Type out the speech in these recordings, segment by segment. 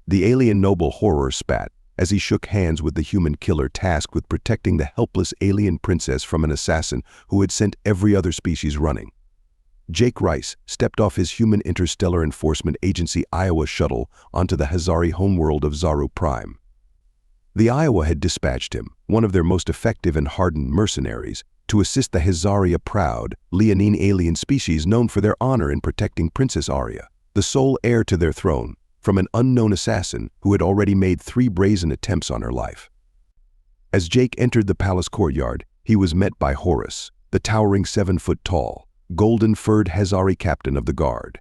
The alien noble Horror spat as he shook hands with the human killer tasked with protecting the helpless alien princess from an assassin who had sent every other species running. Jake Rice stepped off his human interstellar enforcement agency Iowa shuttle onto the Hazari homeworld of Zaru Prime. The Iowa had dispatched him, one of their most effective and hardened mercenaries, to assist the Hazari, a proud, leonine alien species known for their honor in protecting Princess Arya, the sole heir to their throne, from an unknown assassin who had already made 3 brazen attempts on her life. As Jake entered the palace courtyard, he was met by Horus, the towering 7-foot-tall, golden-furred Hazari captain of the guard.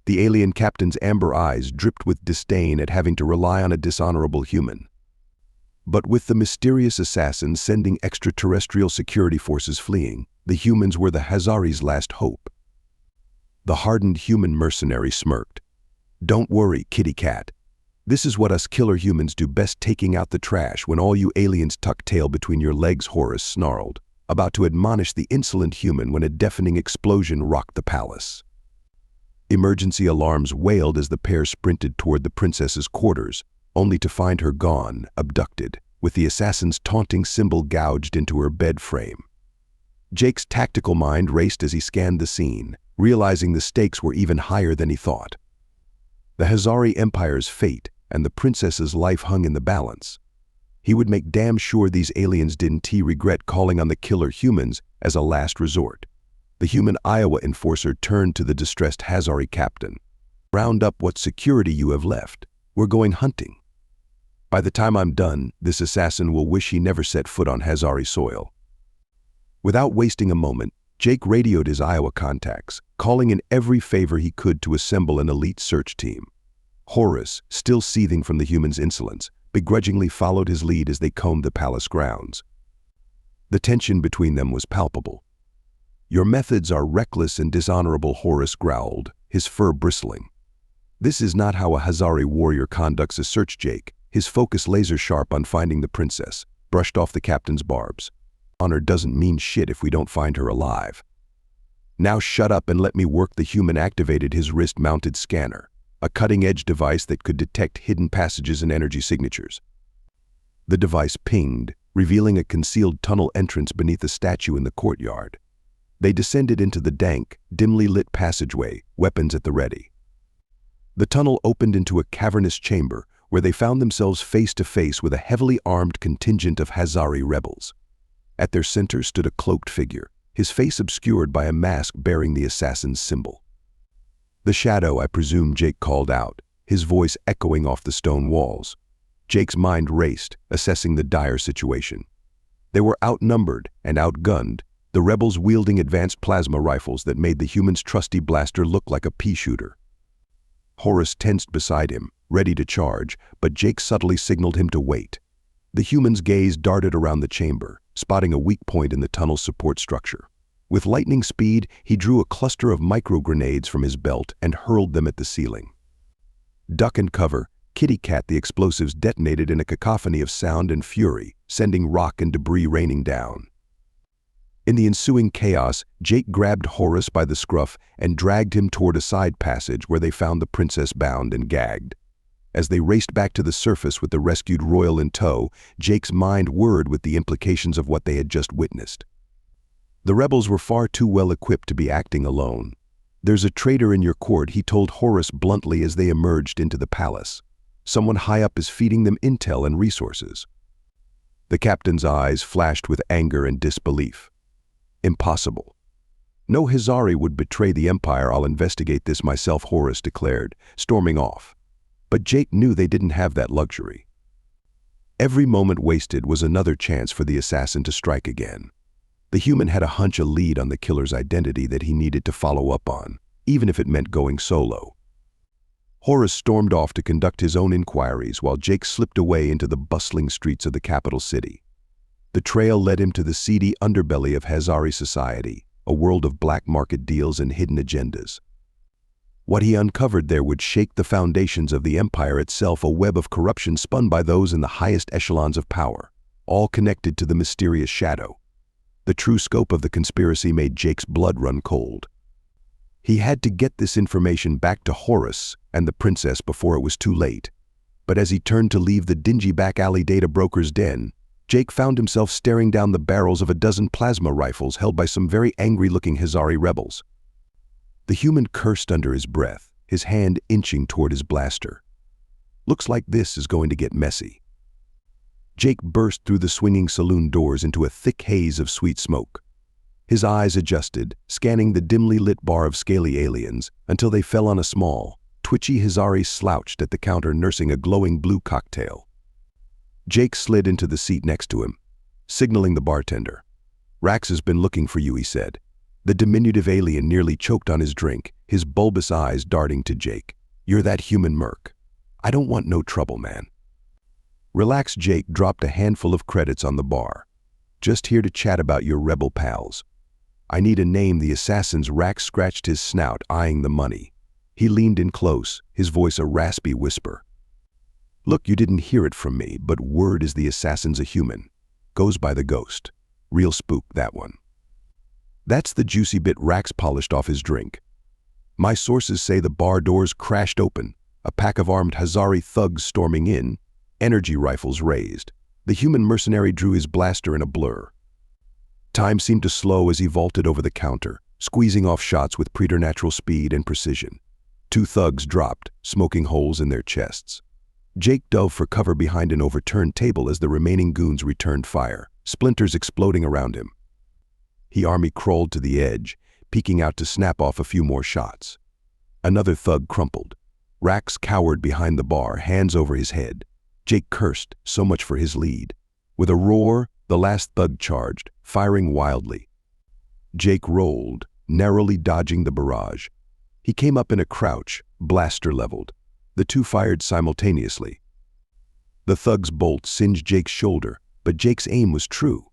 The alien captain's amber eyes dripped with disdain at having to rely on a dishonorable human. But with the mysterious assassin sending extraterrestrial security forces fleeing, the humans were the Hazari's last hope. The hardened human mercenary smirked. "Don't worry, kitty cat. This is what us killer humans do best, taking out the trash when all you aliens tuck tail between your legs," Horus snarled, about to admonish the insolent human when a deafening explosion rocked the palace. Emergency alarms wailed as the pair sprinted toward the princess's quarters, only to find her gone, abducted, with the assassin's taunting symbol gouged into her bed frame. Jake's tactical mind raced as he scanned the scene, realizing the stakes were even higher than he thought. The Hazari Empire's fate and the princess's life hung in the balance. He would make damn sure these aliens didn't regret calling on the killer humans as a last resort. The human Iowa enforcer turned to the distressed Hazari captain. "Round up what security you have left. We're going hunting. By the time I'm done, this assassin will wish he never set foot on Hazari soil." Without wasting a moment, Jake radioed his Iowa contacts, calling in every favor he could to assemble an elite search team. Horus, still seething from the human's insolence, begrudgingly followed his lead as they combed the palace grounds. The tension between them was palpable. "Your methods are reckless and dishonorable," Horus growled, his fur bristling. "This is not how a Hazari warrior conducts a search." Jake, his focus laser-sharp on finding the princess, brushed off the captain's barbs. "Honor doesn't mean shit if we don't find her alive." "Now shut up and let me work." The human activated his wrist-mounted scanner, a cutting-edge device that could detect hidden passages and energy signatures. The device pinged, revealing a concealed tunnel entrance beneath a statue in the courtyard. They descended into the dank, dimly lit passageway, weapons at the ready. The tunnel opened into a cavernous chamber where they found themselves face to face with a heavily armed contingent of Hazari rebels. At their center stood a cloaked figure, his face obscured by a mask bearing the assassin's symbol. "The shadow, I presume," Jake called out, his voice echoing off the stone walls. Jake's mind raced, assessing the dire situation. They were outnumbered and outgunned, the rebels wielding advanced plasma rifles that made the human's trusty blaster look like a pea shooter. Horus tensed beside him, ready to charge, but Jake subtly signaled him to wait. The human's gaze darted around the chamber, spotting a weak point in the tunnel's support structure. With lightning speed, he drew a cluster of micro-grenades from his belt and hurled them at the ceiling. "Duck and cover, kitty cat!" The explosives detonated in a cacophony of sound and fury, sending rock and debris raining down. In the ensuing chaos, Jake grabbed Horus by the scruff and dragged him toward a side passage where they found the princess bound and gagged. As they raced back to the surface with the rescued royal in tow, Jake's mind whirred with the implications of what they had just witnessed. The rebels were far too well equipped to be acting alone. "There's a traitor in your court," he told Horus bluntly as they emerged into the palace. "Someone high up is feeding them intel and resources." The captain's eyes flashed with anger and disbelief. "Impossible. No Hazari would betray the Empire. I'll investigate this myself," Horus declared, storming off. But Jake knew they didn't have that luxury. Every moment wasted was another chance for the assassin to strike again. The human had a hunch, a lead on the killer's identity that he needed to follow up on, even if it meant going solo. Horus stormed off to conduct his own inquiries while Jake slipped away into the bustling streets of the capital city. The trail led him to the seedy underbelly of Hazari society, a world of black market deals and hidden agendas. What he uncovered there would shake the foundations of the empire itself, a web of corruption spun by those in the highest echelons of power, all connected to the mysterious shadow. The true scope of the conspiracy made Jake's blood run cold. He had to get this information back to Horus and the princess before it was too late. But as he turned to leave the dingy back-alley data broker's den, Jake found himself staring down the barrels of a dozen plasma rifles held by some very angry-looking Hazari rebels. The human cursed under his breath, his hand inching toward his blaster. Looks like this is going to get messy. Jake burst through the swinging saloon doors into a thick haze of sweet smoke. His eyes adjusted, scanning the dimly lit bar of scaly aliens, until they fell on a small, twitchy Hazari slouched at the counter nursing a glowing blue cocktail. Jake slid into the seat next to him, signaling the bartender. "Rax has been looking for you," he said. The diminutive alien nearly choked on his drink, his bulbous eyes darting to Jake. "You're that human merc. I don't want no trouble, man." Relaxed Jake dropped a handful of credits on the bar. "Just here to chat about your rebel pals. I need a name." The assassin's Rax scratched his snout, eyeing the money. He leaned in close, his voice a raspy whisper. "Look, you didn't hear it from me, but word is the assassin's a human. Goes by the Ghost. Real spook, that one." That's the juicy bit. Rax polished off his drink. "My sources say the bar doors crashed open, a pack of armed Hazari thugs storming in, energy rifles raised. The human mercenary drew his blaster in a blur. Time seemed to slow as he vaulted over the counter, squeezing off shots with preternatural speed and precision. 2 thugs dropped, smoking holes in their chests. Jake dove for cover behind an overturned table as the remaining goons returned fire, splinters exploding around him. He army crawled to the edge, peeking out to snap off a few more shots. Another thug crumpled. Rax cowered behind the bar, hands over his head. Jake cursed, so much for his lead. With a roar, the last thug charged, firing wildly. Jake rolled, narrowly dodging the barrage. He came up in a crouch, blaster leveled. The 2 fired simultaneously. The thug's bolt singed Jake's shoulder, but Jake's aim was true.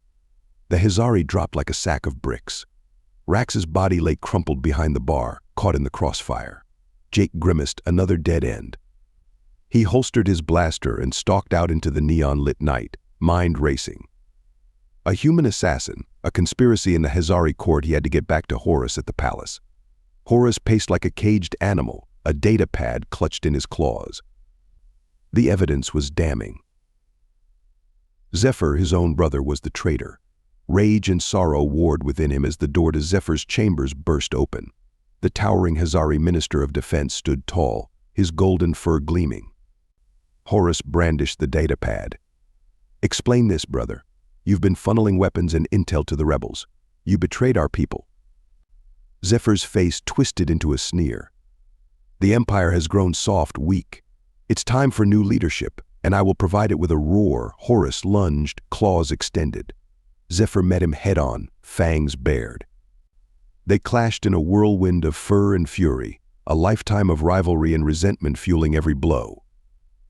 The Hazari dropped like a sack of bricks. Rax's body lay crumpled behind the bar, caught in the crossfire. Jake grimaced, another dead end. He holstered his blaster and stalked out into the neon-lit night, mind racing. A human assassin, a conspiracy in the Hazari court. He had to get back to Horus at the palace. Horus paced like a caged animal, a data pad clutched in his claws. The evidence was damning. Zephyr, his own brother, was the traitor. Rage and sorrow warred within him as the door to Zephyr's chambers burst open. The towering Hazari Minister of Defense stood tall, his golden fur gleaming. Horus brandished the datapad. "Explain this, brother. You've been funneling weapons and intel to the rebels. You betrayed our people." Zephyr's face twisted into a sneer. "The Empire has grown soft, weak. It's time for new leadership, and I will provide it." With a roar, Horus lunged, claws extended. Zephyr met him head-on, fangs bared. They clashed in a whirlwind of fur and fury, a lifetime of rivalry and resentment fueling every blow.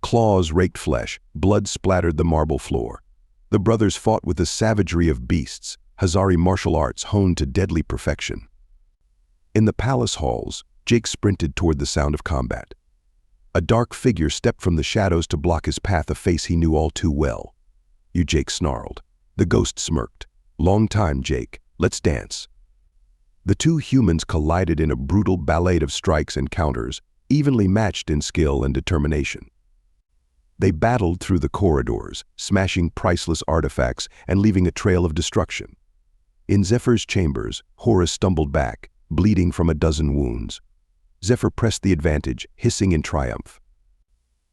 Claws raked flesh, blood splattered the marble floor. The brothers fought with the savagery of beasts, Hazari martial arts honed to deadly perfection. In the palace halls, Jake sprinted toward the sound of combat. A dark figure stepped from the shadows to block his path, a face he knew all too well. "You," Jake snarled. The ghost smirked. "Long time, Jake. Let's dance." The 2 humans collided in a brutal ballet of strikes and counters, evenly matched in skill and determination. They battled through the corridors, smashing priceless artifacts and leaving a trail of destruction. In Zephyr's chambers, Horus stumbled back, bleeding from a dozen wounds. Zephyr pressed the advantage, hissing in triumph.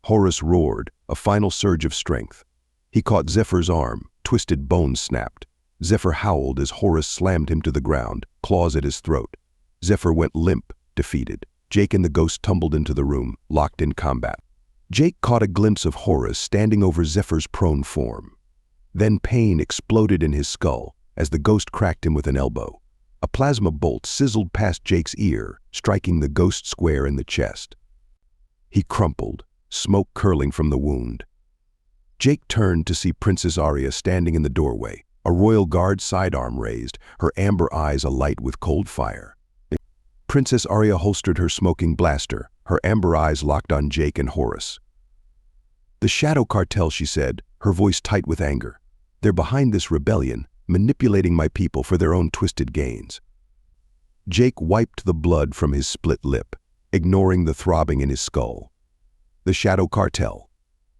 Horus roared, a final surge of strength. He caught Zephyr's arm, twisted bones snapped. Zephyr howled as Horus slammed him to the ground, claws at his throat. Zephyr went limp, defeated. Jake and the ghost tumbled into the room, locked in combat. Jake caught a glimpse of Horus standing over Zephyr's prone form. Then pain exploded in his skull as the ghost cracked him with an elbow. A plasma bolt sizzled past Jake's ear, striking the ghost square in the chest. He crumpled, smoke curling from the wound. Jake turned to see Princess Arya standing in the doorway, a royal guard sidearm raised, her amber eyes alight with cold fire. Princess Arya holstered her smoking blaster, her amber eyes locked on Jake and Horus. "The Shadow Cartel," she said, her voice tight with anger. "They're behind this rebellion, manipulating my people for their own twisted gains." Jake wiped the blood from his split lip, ignoring the throbbing in his skull. "The Shadow Cartel.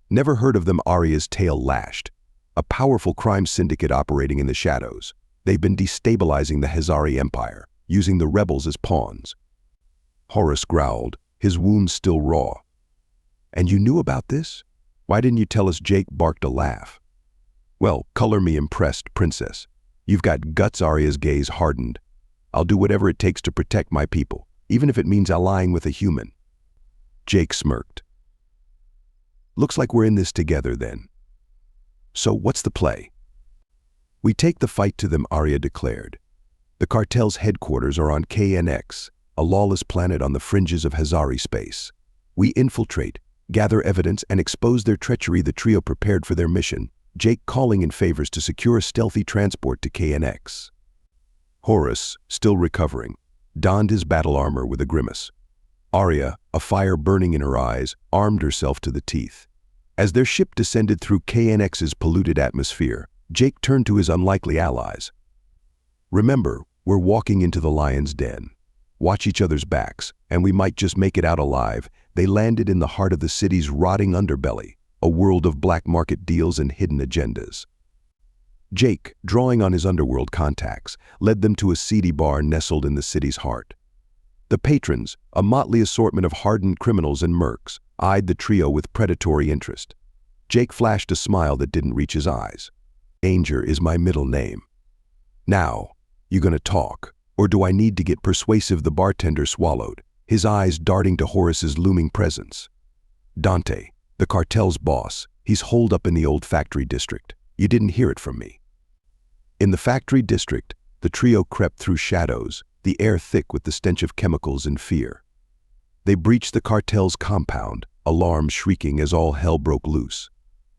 Never heard of them, Arya's tail lashed. A powerful crime syndicate operating in the shadows. They've been destabilizing the Hezari Empire, using the rebels as pawns. Horus growled, his wounds still raw. And you knew about this? Why didn't you tell us? Jake barked a laugh. Well, color me impressed, princess. You've got guts. Arya's gaze hardened. I'll do whatever it takes to protect my people, even if it means allying with a human. Jake smirked. Looks like we're in this together then. So what's the play? We take the fight to them, Arya declared. The cartel's headquarters are on KNX, a lawless planet on the fringes of Hezari space. We infiltrate, gather evidence, and expose their treachery. The trio prepared for their mission, Jake calling in favors to secure a stealthy transport to KNX. Horus, still recovering, donned his battle armor with a grimace. Arya, a fire burning in her eyes, armed herself to the teeth. As their ship descended through KNX's polluted atmosphere, Jake turned to his unlikely allies. Remember, we're walking into the lion's den. Watch each other's backs, and we might just make it out alive. They landed in the heart of the city's rotting underbelly, a world of black market deals and hidden agendas. Jake, drawing on his Underworld contacts, led them to a seedy bar nestled in the city's heart. The patrons, a motley assortment of hardened criminals and mercs, eyed the trio with predatory interest. Jake flashed a smile that didn't reach his eyes. Danger is my middle name. Now, you gonna talk, or do I need to get persuasive? The bartender swallowed, his eyes darting to Horus's looming presence. Dante, the cartel's boss, he's holed up in the old factory district. You didn't hear it from me. In the factory district, the trio crept through shadows, the air thick with the stench of chemicals and fear. They breached the cartel's compound, alarms shrieking as all hell broke loose.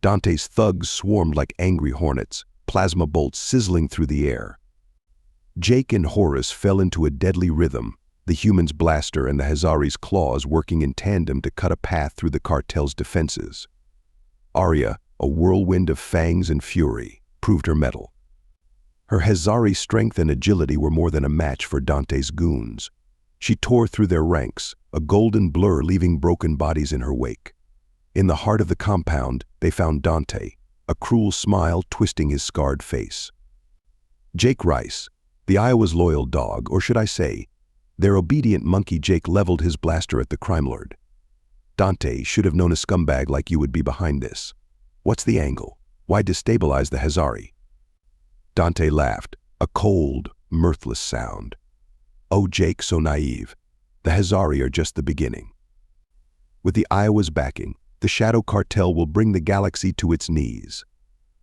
Dante's thugs swarmed like angry hornets, plasma bolts sizzling through the air. Jake and Horus fell into a deadly rhythm, the human's blaster and the Hezari's claws working in tandem to cut a path through the cartel's defenses. Arya, a whirlwind of fangs and fury, proved her mettle. Her Hezari strength and agility were more than a match for Dante's goons. She tore through their ranks, a golden blur leaving broken bodies in her wake. In the heart of the compound, they found Dante, a cruel smile twisting his scarred face. Jake Rice, the Iowa's loyal dog, or should I say, their obedient monkey. Jake leveled his blaster at the crime lord. Dante should have known a scumbag like you would be behind this. What's the angle? Why destabilize the Hezari? Dante laughed, a cold, mirthless sound. Oh, Jake, so naive. The Hezari are just the beginning. With the Iowa's backing, the Shadow Cartel will bring the galaxy to its knees.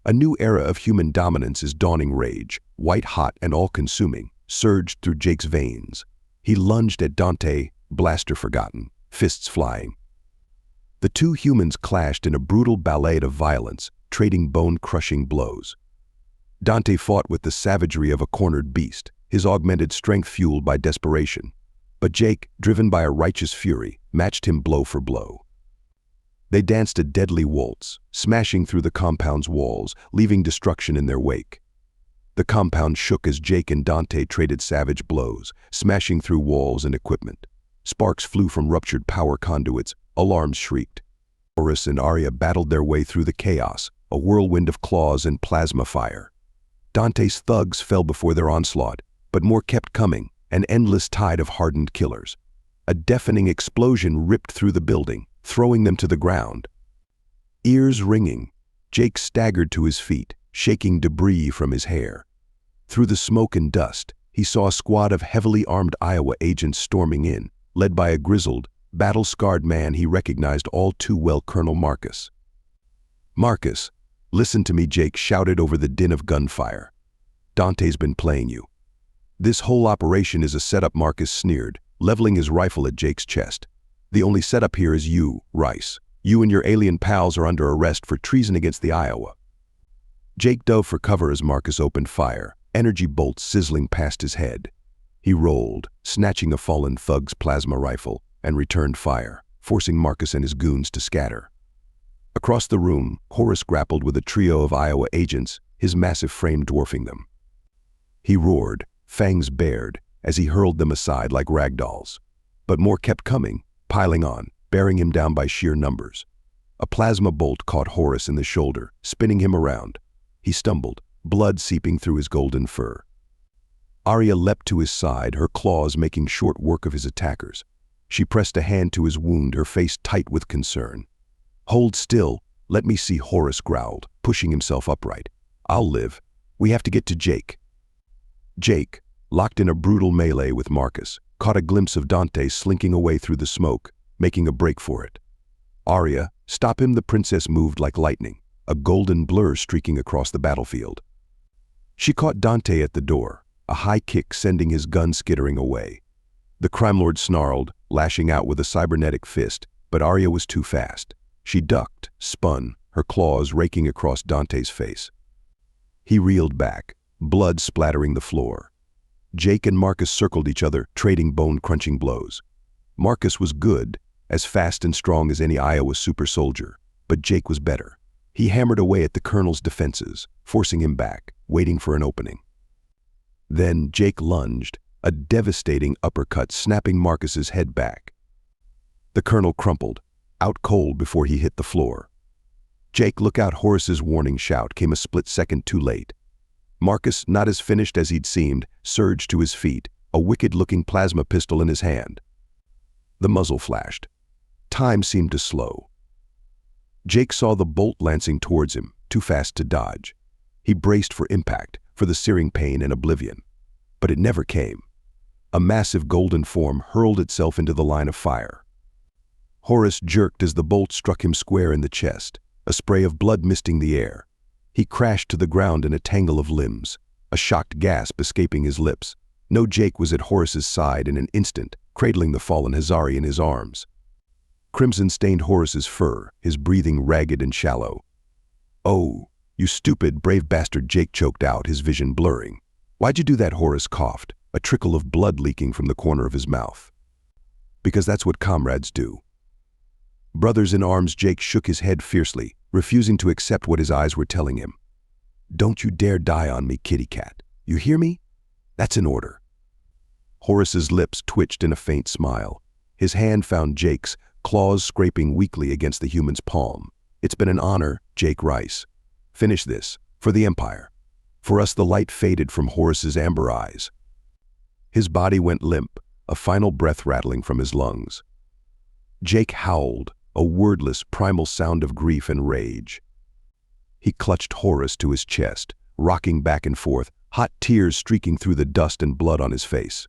A new era of human dominance is dawning. Rage, white-hot and all-consuming, surged through Jake's veins. He lunged at Dante, blaster forgotten, fists flying. The two humans clashed in a brutal ballet of violence, trading bone-crushing blows. Dante fought with the savagery of a cornered beast, his augmented strength fueled by desperation. But Jake, driven by a righteous fury, matched him blow for blow. They danced a deadly waltz, smashing through the compound's walls, leaving destruction in their wake. The compound shook as Jake and Dante traded savage blows, smashing through walls and equipment. Sparks flew from ruptured power conduits, alarms shrieked. Horus and Arya battled their way through the chaos, a whirlwind of claws and plasma fire. Dante's thugs fell before their onslaught, but more kept coming, an endless tide of hardened killers. A deafening explosion ripped through the building, throwing them to the ground. Ears ringing, Jake staggered to his feet, shaking debris from his hair. Through the smoke and dust, he saw a squad of heavily armed Iowa agents storming in, led by a grizzled, battle-scarred man he recognized all too well, Colonel Marcus. "Marcus, listen to me," Jake shouted over the din of gunfire. "Dante's been playing you. This whole operation is a setup," Marcus sneered, leveling his rifle at Jake's chest. "The only setup here is you, Rice. You and your alien pals are under arrest for treason against the Iowa." Jake dove for cover as Marcus opened fire, energy bolts sizzling past his head. He rolled, snatching a fallen thug's plasma rifle, and returned fire, forcing Marcus and his goons to scatter. Across the room, Horus grappled with a trio of Iowa agents, his massive frame dwarfing them. He roared, fangs bared, as he hurled them aside like ragdolls. But more kept coming, piling on, bearing him down by sheer numbers. A plasma bolt caught Horus in the shoulder, spinning him around. He stumbled, blood seeping through his golden fur. Arya leapt to his side, her claws making short work of his attackers. She pressed a hand to his wound, her face tight with concern. "Hold still, let me see," Horus growled, pushing himself upright. "I'll live. We have to get to Jake." Jake, locked in a brutal melee with Marcus, caught a glimpse of Dante slinking away through the smoke, making a break for it. "Arya, stop him!" The princess moved like lightning, a golden blur streaking across the battlefield. She caught Dante at the door, a high kick sending his gun skittering away. The crime lord snarled, lashing out with a cybernetic fist, but Arya was too fast. She ducked, spun, her claws raking across Dante's face. He reeled back, blood splattering the floor. Jake and Marcus circled each other, trading bone-crunching blows. Marcus was good, as fast and strong as any Iowa super soldier, but Jake was better. He hammered away at the colonel's defenses, forcing him back, waiting for an opening. Then Jake lunged, a devastating uppercut snapping Marcus's head back. The colonel crumpled, out cold before he hit the floor. "Jake, look out!" Horus's warning shout came a split second too late. Marcus, not as finished as he'd seemed, surged to his feet, a wicked-looking plasma pistol in his hand. The muzzle flashed. Time seemed to slow. Jake saw the bolt lancing towards him, too fast to dodge. He braced for impact, for the searing pain and oblivion. But it never came. A massive golden form hurled itself into the line of fire. Horus jerked as the bolt struck him square in the chest, a spray of blood misting the air. He crashed to the ground in a tangle of limbs, a shocked gasp escaping his lips. No, Jake was at Horus's side in an instant, cradling the fallen Hazari in his arms. Crimson stained Horus's fur, his breathing ragged and shallow. "Oh, you stupid, brave bastard," Jake choked out, his vision blurring. "Why'd you do that?" Horus coughed, a trickle of blood leaking from the corner of his mouth. "Because that's what comrades do." Brothers in arms, Jake shook his head fiercely, refusing to accept what his eyes were telling him. "Don't you dare die on me, kitty cat. You hear me? That's an order." Horus's lips twitched in a faint smile. His hand found Jake's, claws scraping weakly against the human's palm. "It's been an honor, Jake Rice. Finish this, for the Empire." For us, the light faded from Horus's amber eyes. His body went limp, a final breath rattling from his lungs. Jake howled, a wordless, primal sound of grief and rage. He clutched Horus to his chest, rocking back and forth, hot tears streaking through the dust and blood on his face.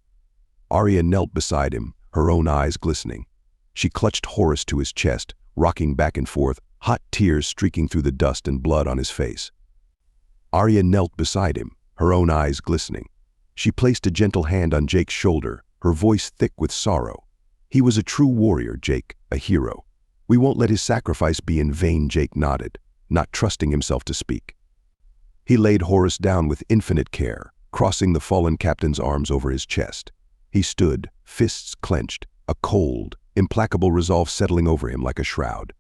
Arya knelt beside him, her own eyes glistening. She clutched Horus to his chest, rocking back and forth, hot tears streaking through the dust and blood on his face. Arya knelt beside him, her own eyes glistening. She placed a gentle hand on Jake's shoulder, her voice thick with sorrow. "He was a true warrior, Jake, a hero. We won't let his sacrifice be in vain." Jake nodded, not trusting himself to speak. He laid Horus down with infinite care, crossing the fallen captain's arms over his chest. He stood, fists clenched, a cold, implacable resolve settling over him like a shroud.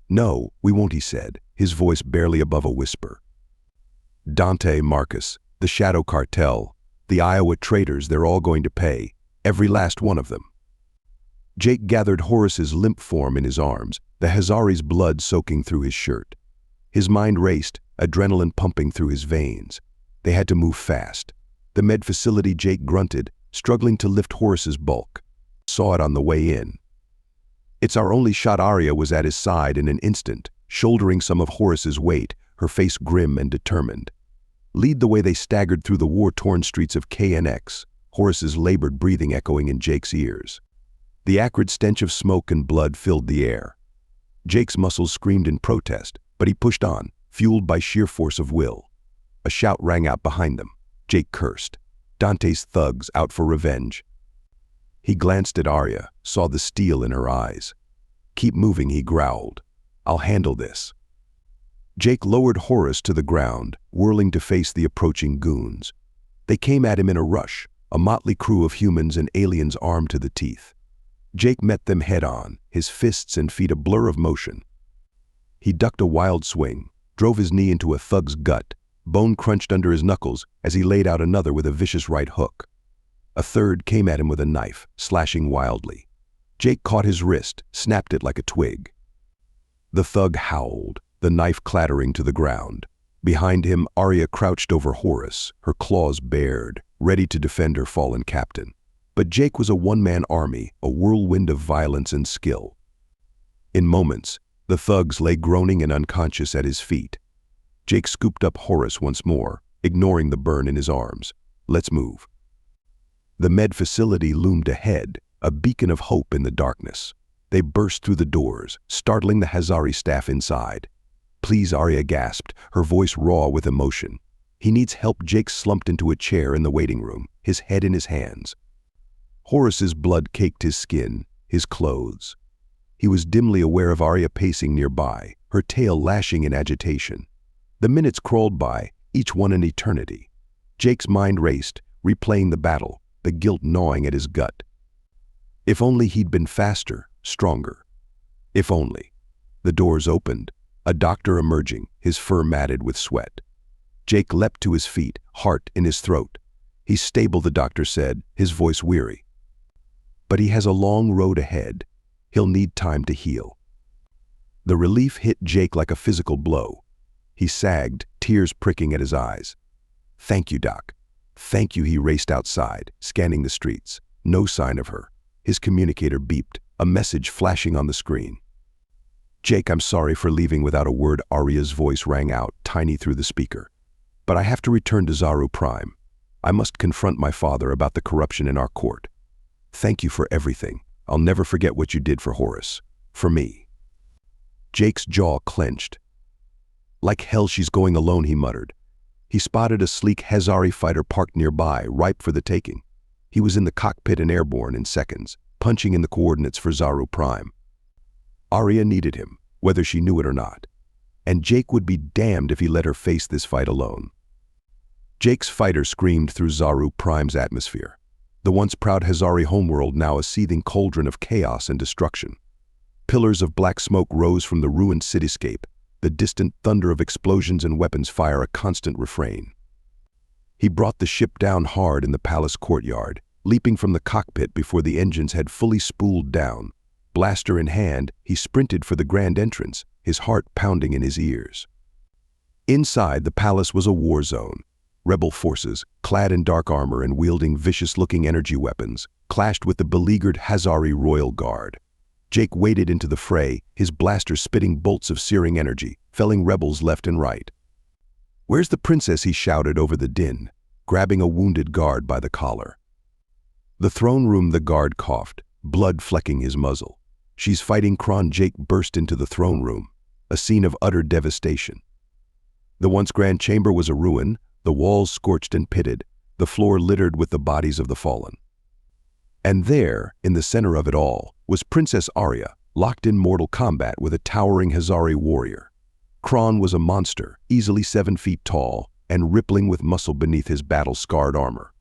"No, we won't," he said, his voice barely above a whisper. "Dante, Marcus, the Shadow Cartel, the Iowa traitors, they're all going to pay, every last one of them." Jake gathered Horus's limp form in his arms, the Hazari's blood soaking through his shirt. His mind raced, adrenaline pumping through his veins. They had to move fast. The med facility, Jake grunted, struggling to lift Horus's bulk. Saw it on the way in. "It's our only shot." Arya was at his side in an instant, shouldering some of Horus's weight, her face grim and determined. Lead the way. They staggered through the war-torn streets of KNX, Horus's labored breathing echoing in Jake's ears. The acrid stench of smoke and blood filled the air. Jake's muscles screamed in protest, but he pushed on, fueled by sheer force of will. A shout rang out behind them. Jake cursed. Dante's thugs out for revenge. He glanced at Arya, saw the steel in her eyes. "Keep moving," he growled. "I'll handle this." Jake lowered Horus to the ground, whirling to face the approaching goons. They came at him in a rush, a motley crew of humans and aliens armed to the teeth. Jake met them head-on, his fists and feet a blur of motion. He ducked a wild swing, drove his knee into a thug's gut, bone crunched under his knuckles as he laid out another with a vicious right hook. A third came at him with a knife, slashing wildly. Jake caught his wrist, snapped it like a twig. The thug howled, the knife clattering to the ground. Behind him, Arya crouched over Horus, her claws bared, ready to defend her fallen captain. But Jake was a one-man army, a whirlwind of violence and skill. In moments, the thugs lay groaning and unconscious at his feet. Jake scooped up Horus once more, ignoring the burn in his arms. "Let's move." The med facility loomed ahead, a beacon of hope in the darkness. They burst through the doors, startling the Hazari staff inside. "Please," Arya gasped, her voice raw with emotion. "He needs help." Jake slumped into a chair in the waiting room, his head in his hands. Horus's blood caked his skin, his clothes. He was dimly aware of Arya pacing nearby, her tail lashing in agitation. The minutes crawled by, each one an eternity. Jake's mind raced, replaying the battle, the guilt gnawing at his gut. If only he'd been faster, stronger. If only. The doors opened, a doctor emerging, his fur matted with sweat. Jake leapt to his feet, heart in his throat. "He's stable," the doctor said, his voice weary. "But he has a long road ahead. He'll need time to heal." The relief hit Jake like a physical blow. He sagged, tears pricking at his eyes. "Thank you, Doc. Thank you." He raced outside, scanning the streets. No sign of her. His communicator beeped, a message flashing on the screen. "Jake, I'm sorry for leaving without a word." Arya's voice rang out, tiny through the speaker. "But I have to return to Zaru Prime. I must confront my father about the corruption in our court. Thank you for everything. I'll never forget what you did for Horus. For me." Jake's jaw clenched. "Like hell she's going alone," he muttered. He spotted a sleek Hazari fighter parked nearby, ripe for the taking. He was in the cockpit and airborne in seconds, punching in the coordinates for Zaru Prime. Arya needed him, whether she knew it or not. And Jake would be damned if he let her face this fight alone. Jake's fighter screamed through Zaru Prime's atmosphere. The once proud Hazari homeworld now a seething cauldron of chaos and destruction. Pillars of black smoke rose from the ruined cityscape, the distant thunder of explosions and weapons fire a constant refrain. He brought the ship down hard in the palace courtyard, leaping from the cockpit before the engines had fully spooled down. Blaster in hand, he sprinted for the grand entrance, his heart pounding in his ears. Inside, the palace was a war zone. Rebel forces, clad in dark armor and wielding vicious-looking energy weapons, clashed with the beleaguered Hazari royal guard. Jake waded into the fray, his blaster spitting bolts of searing energy, felling rebels left and right. "Where's the princess?" he shouted over the din, grabbing a wounded guard by the collar. The throne room, the guard coughed, blood flecking his muzzle. "She's fighting Kron." Jake burst into the throne room, a scene of utter devastation. The once grand chamber was a ruin, the walls scorched and pitted, the floor littered with the bodies of the fallen. And there, in the center of it all, was Princess Arya, locked in mortal combat with a towering Hazari warrior. Kron was a monster, easily 7 feet tall, and rippling with muscle beneath his battle-scarred armor.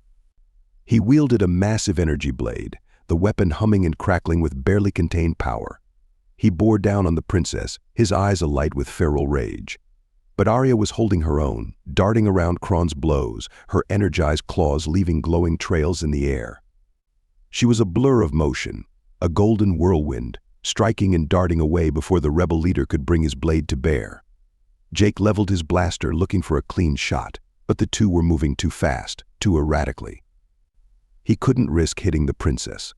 He wielded a massive energy blade, the weapon humming and crackling with barely contained power. He bore down on the princess, his eyes alight with feral rage. But Arya was holding her own, darting around Kron's blows, her energized claws leaving glowing trails in the air. She was a blur of motion, a golden whirlwind, striking and darting away before the rebel leader could bring his blade to bear. Jake leveled his blaster looking for a clean shot, but the two were moving too fast, too erratically. He couldn't risk hitting the princess.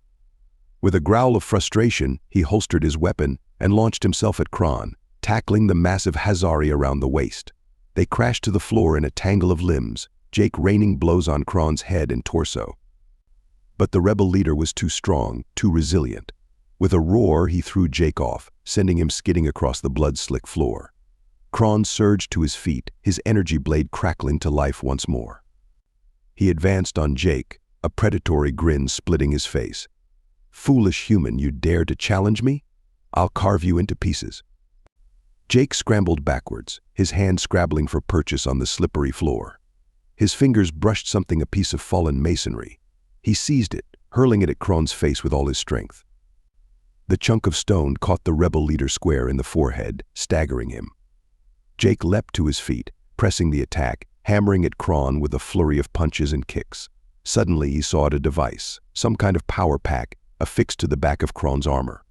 With a growl of frustration, he holstered his weapon and launched himself at Kron, tackling the massive Hazari around the waist. They crashed to the floor in a tangle of limbs, Jake raining blows on Kron's head and torso. But the rebel leader was too strong, too resilient. With a roar, he threw Jake off, sending him skidding across the blood-slick floor. Kron surged to his feet, his energy blade crackling to life once more. He advanced on Jake, a predatory grin splitting his face. "Foolish human, you dare to challenge me? I'll carve you into pieces." Jake scrambled backwards, his hand scrabbling for purchase on the slippery floor. His fingers brushed something, a piece of fallen masonry. He seized it, hurling it at Kron's face with all his strength. The chunk of stone caught the rebel leader square in the forehead, staggering him. Jake leapt to his feet, pressing the attack, hammering at Kron with a flurry of punches and kicks. Suddenly he saw a device, some kind of power pack, affixed to the back of Kron's armor.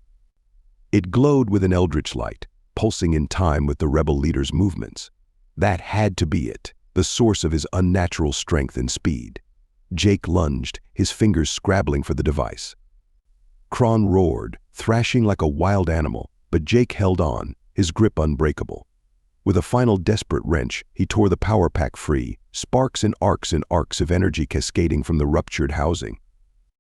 It glowed with an eldritch light, pulsing in time with the rebel leader's movements. That had to be it, the source of his unnatural strength and speed. Jake lunged, his fingers scrabbling for the device. Kron roared, thrashing like a wild animal, but Jake held on, his grip unbreakable. With a final desperate wrench, he tore the power pack free, sparks and arcs of energy cascading from the ruptured housing.